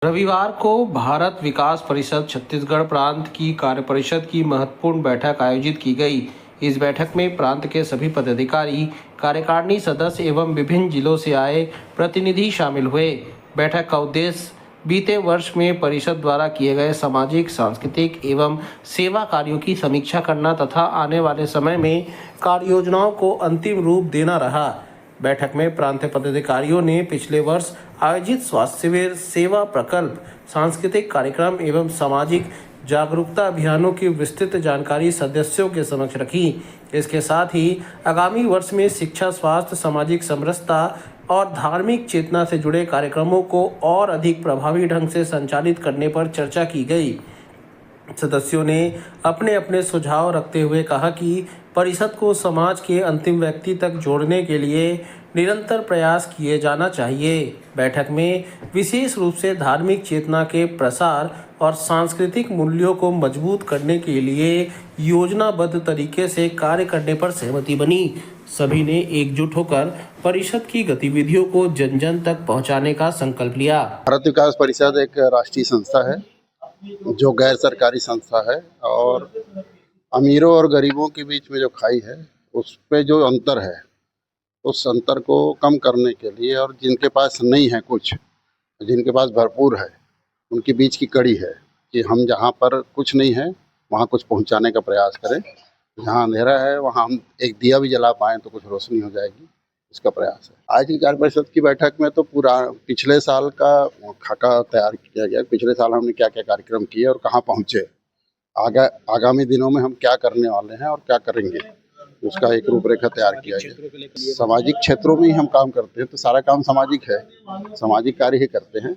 रविवार को भारत विकास परिषद छत्तीसगढ़ प्रांत की कार्य परिषद की महत्वपूर्ण बैठक आयोजित की गई। इस बैठक में प्रांत के सभी पदाधिकारी, कार्यकारिणी सदस्य एवं विभिन्न जिलों से आए प्रतिनिधि शामिल हुए। बैठक का उद्देश्य बीते वर्ष में परिषद द्वारा किए गए सामाजिक, सांस्कृतिक एवं सेवा कार्यों की समीक्षा करना तथा आने वाले समय में कार्य योजनाओं को अंतिम रूप देना रहा। बैठक में प्रांतीय पदाधिकारियों ने पिछले वर्ष आयोजित स्वास्थ्य शिविर, सेवा प्रकल्प, सांस्कृतिक कार्यक्रम एवं सामाजिक जागरूकता अभियानों की विस्तृत जानकारी सदस्यों के समक्ष रखी। इसके साथ ही आगामी वर्ष में शिक्षा, स्वास्थ्य, सामाजिक समरसता और धार्मिक चेतना से जुड़े कार्यक्रमों को और अधिक प्रभावी ढंग से संचालित करने पर चर्चा की गई। सदस्यों ने अपने अपने सुझाव रखते हुए कहा कि परिषद को समाज के अंतिम व्यक्ति तक जोड़ने के लिए निरंतर प्रयास किए जाना चाहिए। बैठक में विशेष रूप से धार्मिक चेतना के प्रसार और सांस्कृतिक मूल्यों को मजबूत करने के लिए योजनाबद्ध तरीके से कार्य करने पर सहमति बनी। सभी ने एकजुट होकर परिषद की गतिविधियों को जन जन तक पहुंचाने का संकल्प लिया। भारत विकास परिषद एक राष्ट्रीय संस्था है जो गैर सरकारी संस्था है और अमीरों और गरीबों के बीच में जो खाई है उस पे जो अंतर है उस अंतर को कम करने के लिए और जिनके पास नहीं है कुछ, जिनके पास भरपूर है, उनके बीच की कड़ी है कि हम जहाँ पर कुछ नहीं है वहाँ कुछ पहुँचाने का प्रयास करें। जहाँ अंधेरा है वहाँ हम एक दिया भी जला पाएँ तो कुछ रोशनी हो जाएगी, इसका प्रयास है। आज की कार्य परिषद की बैठक में तो पूरा पिछले साल का खाका तैयार किया गया। पिछले साल हमने क्या क्या कार्यक्रम किए और कहाँ पहुँचे, आगामी दिनों में हम क्या करने वाले हैं और क्या करेंगे, उसका एक रूपरेखा तैयार किया गया। सामाजिक क्षेत्रों में ही हम काम करते हैं तो सारा काम सामाजिक है, सामाजिक कार्य ही करते हैं।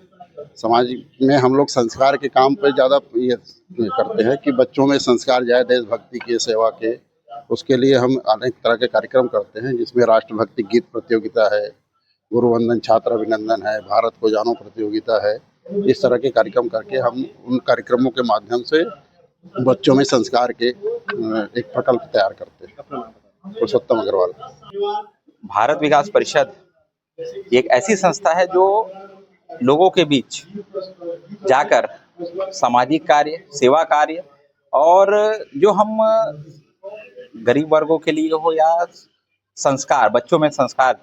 समाज में हम लोग संस्कार के काम पर ज़्यादा ये करते हैं कि बच्चों में संस्कार जाए, देशभक्ति के, सेवा के। उसके लिए हम अनेक तरह के कार्यक्रम करते हैं जिसमें राष्ट्रभक्ति गीत प्रतियोगिता है, गुरुवंदन छात्र अभिनंदन है, भारत को जानो प्रतियोगिता है। इस तरह के कार्यक्रम करके हम उन कार्यक्रमों के माध्यम से बच्चों में संस्कार के एक प्रकल्प तैयार करते हैं। पुरुषोत्तम अग्रवाल। भारत विकास परिषद एक ऐसी संस्था है जो लोगों के बीच जाकर सामाजिक कार्य, सेवा कार्य और जो हम गरीब वर्गों के लिए हो या संस्कार, बच्चों में संस्कार,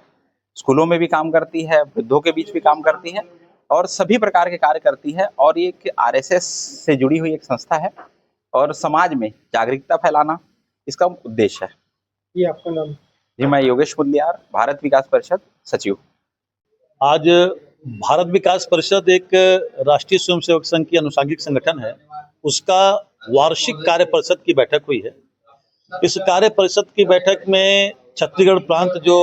स्कूलों में भी काम करती है, वृद्धों के बीच भी काम करती है और सभी प्रकार के कार्य करती है। और ये एक आरएसएस से जुड़ी हुई एक संस्था है और समाज में जागरूकता फैलाना इसका उद्देश्य है। ये आपका नाम? जी, मैं योगेश मुदलियार, भारत विकास परिषद सचिव। आज भारत विकास परिषद एक राष्ट्रीय स्वयंसेवक संघ की अनुषंगिक संगठन है। उसका वार्षिक कार्य परिषद की बैठक हुई है। इस कार्य परिषद की बैठक में छत्तीसगढ़ प्रांत जो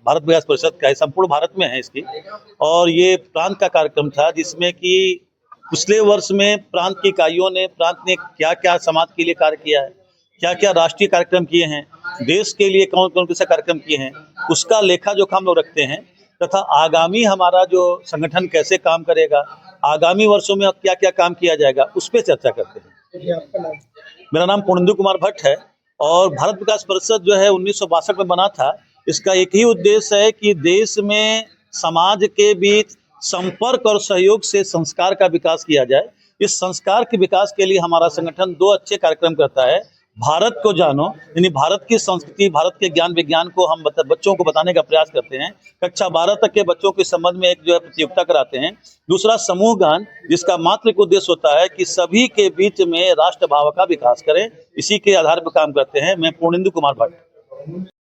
भारत विकास परिषद का है, संपूर्ण भारत में है इसकी, और ये प्रांत का कार्यक्रम था जिसमें कि पिछले वर्ष में प्रांत की इकाइयों ने प्रांत ने क्या क्या समाज के लिए कार्य किया है, क्या क्या राष्ट्रीय कार्यक्रम किए हैं, देश के लिए कौन कौन से कार्यक्रम किए हैं, उसका लेखा जोखा हम लोग रखते हैं तथा आगामी हमारा जो संगठन कैसे काम करेगा, आगामी वर्षों में क्या क्या काम किया जाएगा, उस पर चर्चा करते हैं। मेरा नाम पूर्णेंदु कुमार भट्ट है और भारत विकास परिषद जो है 1962 में बना था। इसका एक ही उद्देश्य है कि देश में समाज के बीच संपर्क और सहयोग से संस्कार का विकास किया जाए। इस संस्कार के विकास के लिए हमारा संगठन दो अच्छे कार्यक्रम करता है। भारत को जानो, यानी भारत की संस्कृति, भारत के ज्ञान विज्ञान को हम बच्चों को बताने का प्रयास करते हैं। कक्षा 12 तक के बच्चों के संबंध में एक जो है प्रतियोगिता कराते हैं। दूसरा समूह गान, जिसका मात्र एक उद्देश्य होता है कि सभी के बीच में राष्ट्र भाव का विकास करें। इसी के आधार पर काम करते हैं। मैं पूर्णेंदु कुमार भट्ट।